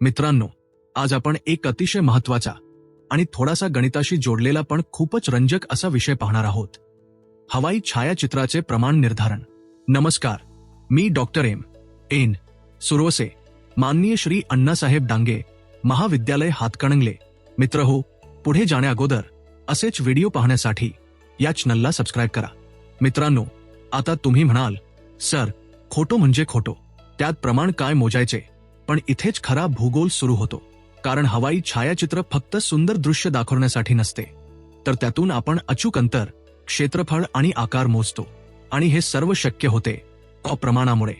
मित्रांनो, आज आपण एक अतिशय महत्त्वाचा आणि थोडासा गणिताशी जोडलेला पण खूपच रंजक असा विषय पाहणार आहोत. हवाई छायाचित्राचे प्रमाण निर्धारण. नमस्कार, मी डॉक्टर एन सुरवसे, माननीय श्री अण्णासाहेब डांगे महाविद्यालय हातकणंगले. मित्र हो, पुढे जाण्याअगोदर असेच व्हिडिओ पाहण्यासाठी या चॅनलला सबस्क्राईब करा. मित्रांनो, आता तुम्ही म्हणाल, सर खोटो म्हणजे खोटो, त्यात प्रमाण काय मोजायचे? पण इथेच खरा भूगोल सुरू होतो. कारण हवाई छायाचित्र फक्त सुंदर दृश्य दाखवण्यासाठी नसते, तर त्यातून आपण अचूक अंतर, क्षेत्रफळ आणि आकार मोजतो. आणि हे सर्व शक्य होते प्रमाणामुळे.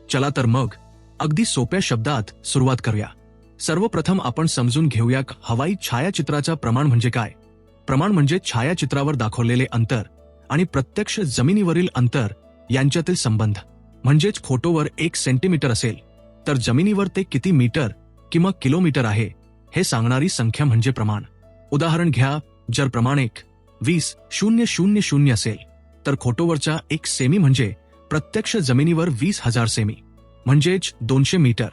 चला तर मग अगदी सोप्या शब्दात सुरुवात करूया. सर्वप्रथम आपण समजून घेऊया हवाई छायाचित्राचा प्रमाण म्हणजे काय. प्रमाण म्हणजे छायाचित्रावर दाखवलेले अंतर आणि प्रत्यक्ष जमिनीवरील अंतर यांच्यातील संबंध. म्हणजेच फोटोवर 1 सेंटीमीटर असेल तर जमिनीवर ते किती मीटर किंवा किलोमीटर आहे हे सांगणारी संख्या म्हणजे प्रमाण. उदाहरण घ्या, जर प्रमाण 1,20,000 असेल तर फोटोवरचा 1 सेमी म्हणजे प्रत्यक्ष जमिनीवर 20,000 सेमी, म्हणजेच 200 मीटर.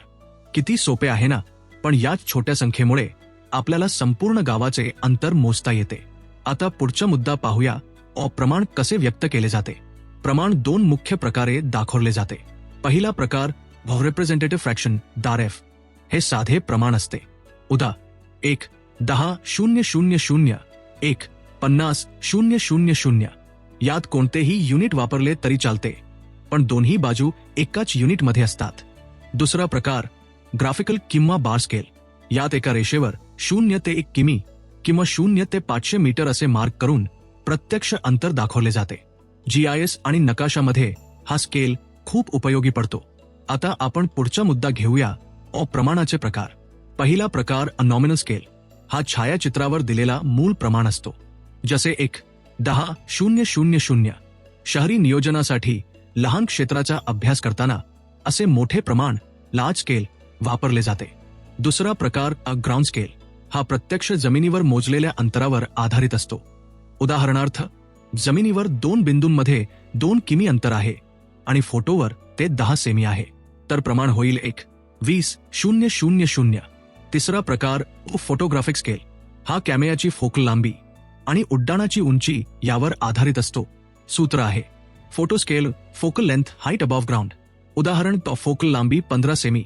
किती सोपे आहे ना. पण याच छोट्या संख्येमुळे आपल्याला संपूर्ण गावाचे अंतर मोजता येते. आता पुढचा मुद्दा पाहूया, प्रमाण कसे व्यक्त केले जाते. प्रमाण 2 मुख्य प्रकारे दाखवले जाते. पहिला प्रकार रिप्रेझेंटेटिव्ह फ्रॅक्शन (RF). हे साधे प्रमाण असते. उदा 1,10,000 1,50,000. यात कोणतेही युनिट वापरले तरी चालते, पण दोन्ही बाजू एकाच युनिटमध्ये असतात. दुसरा प्रकार ग्राफिकल किंवा बार स्केल. यात एका रेषेवर 0 ते 1 किमी किंवा 0 ते 500 मीटर असे मार्क करून प्रत्यक्ष अंतर दाखवले जाते. GIS आणि नकाशामध्ये हा स्केल खूप उपयोगी पडतो. आता आपण पुढचा मुद्दा घेऊया, प्रमाणाचे प्रकार. पहिला प्रकार नॉमिनल स्केल. हा छायाचित्रावर दिलेला मूळ प्रमाण असतो. जसे 1,10,000. शहरी नियोजनासाठी लहान क्षेत्राचा अभ्यास करताना असे मोठे प्रमाण लार्ज स्केल वापरले जाते. दुसरा प्रकार ग्राउंड स्केल. हा प्रत्यक्ष जमिनीवर मोजलेल्या अंतरावर आधारित असतो. उदाहरणार्थ, जमिनीवर 2 बिंदूंमध्ये 2 किमी अंतर आहे आणि फोटोवर ते 10 सेमी आहे, तर प्रमाण होईल 1,20,000. तिसरा प्रकार फोटोग्राफिक स्केल. हा कॅमेऱ्याची फोकल लांबी आणि उड्डाणाची उंची यावर आधारित असतो. सूत्र आहे photo scale focal length height above ground. उदाहरण, फोकल लांबी 15 सेमी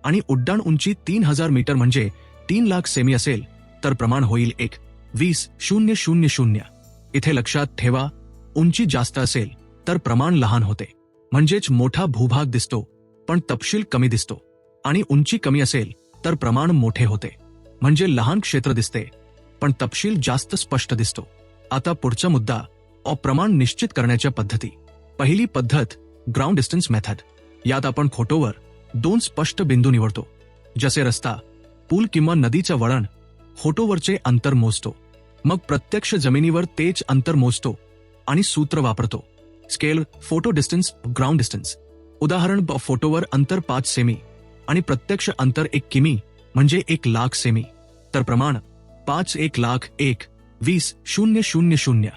आणि उड्डाण उंची 3,000 मीटर म्हणजे 3,00,000 सेमी असेल तर प्रमाण होईल 1,20,000. इथे लक्षात ठेवा, उंची जास्त असेल तर प्रमाण लहान होते, म्हणजेच मोठा भूभाग दिसतो पण तपशील कमी दिसतो. आणि उंची कमी असेल तर प्रमाण मोठे होते, म्हणजे लहान क्षेत्र दिसते पण तपशील जास्त स्पष्ट दिसतो. आता पुढचा मुद्दा, प्रमाण निश्चित करण्याच्या पद्धती. पहिली पद्धत ग्राउंड डिस्टन्स मेथड. यात आपण फोटोवर 2 स्पष्ट बिंदू निवडतो, जसे रस्ता, पूल किंवा नदीचं वळण. फोटोवरचे अंतर मोजतो, मग प्रत्यक्ष जमिनीवर तेच अंतर मोजतो आणि सूत्र वापरतो. Scale photo distance ground distance. उदाहरण, फोटोवर अंतर 5 सेमी आणि प्रत्यक्ष अंतर 1 किमी म्हणजे 1,00,000 सेमी, तर प्रमाण 5,1,20,000.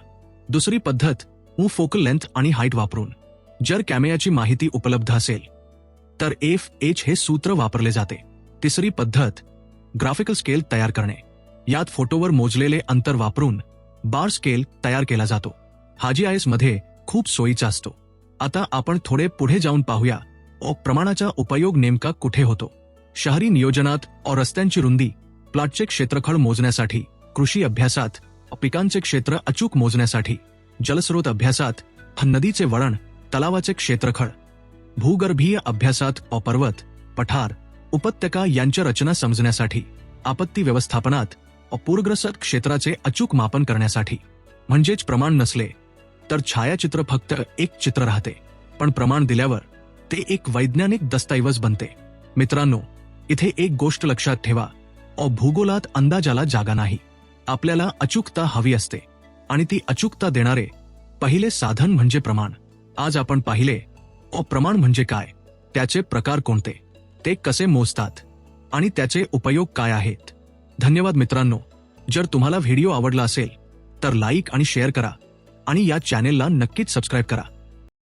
दुसरी पद्धत फोकल लेंथ आणि हाईट वापरून. जर कॅमेऱ्याची माहिती उपलब्ध असेल तर FH हे सूत्र वापरले जाते. तिसरी पद्धत ग्राफिकल स्केल तयार करणे. यात फोटोवर मोजलेले अंतर वापरून बार स्केल तयार केला जातो. हा GIS मध्ये खूप सोयीचा असतो. आता आपण थोडे पुढे जाऊन पाहूया, प्रमाणाचा उपयोग नेमका कुठे होतो. शहरी नियोजनात, रस्त्यांची रुंदी, प्लॉटचे क्षेत्रफळ मोजण्यासाठी, कृषी अभ्यासात, पिकांचे क्षेत्र अचूक मोजण्यासाठी, जलस्रोत अभ्यासात, नदीचे वळण, तलावाचे क्षेत्रफळ, भूगर्भीय अभ्यासात, पर्वत, पठार, उपत्यका यांच्या रचना समजण्यासाठी, आपत्ती व्यवस्थापनात, पूरग्रस्त क्षेत्राचे अचूक मापन करण्यासाठी. म्हणजेच प्रमाण नसले तर छायाचित्र फक्त एक चित्र राहते, पण प्रमाण दिल्यावर ते एक वैज्ञानिक दस्तऐवज बनते. मित्रांनो, इथे एक गोष्ट लक्षात ठेवा, भूगोलात अंदाजाला जागा नाही. आपल्याला अचूकता हवी असते आणि ती अचूकता देणारे पहिले साधन म्हणजे प्रमाण. आज आपण पाहिले, प्रमाण म्हणजे काय, त्याचे प्रकार कोणते, ते कसे मोजतात आणि त्याचे उपयोग काय आहेत. धन्यवाद मित्रांनो. जर तुम्हाला व्हिडिओ आवडला असेल तर लाईक आणि शेअर करा आणि या चॅनेलला नक्कीच सबस्क्राईब करा.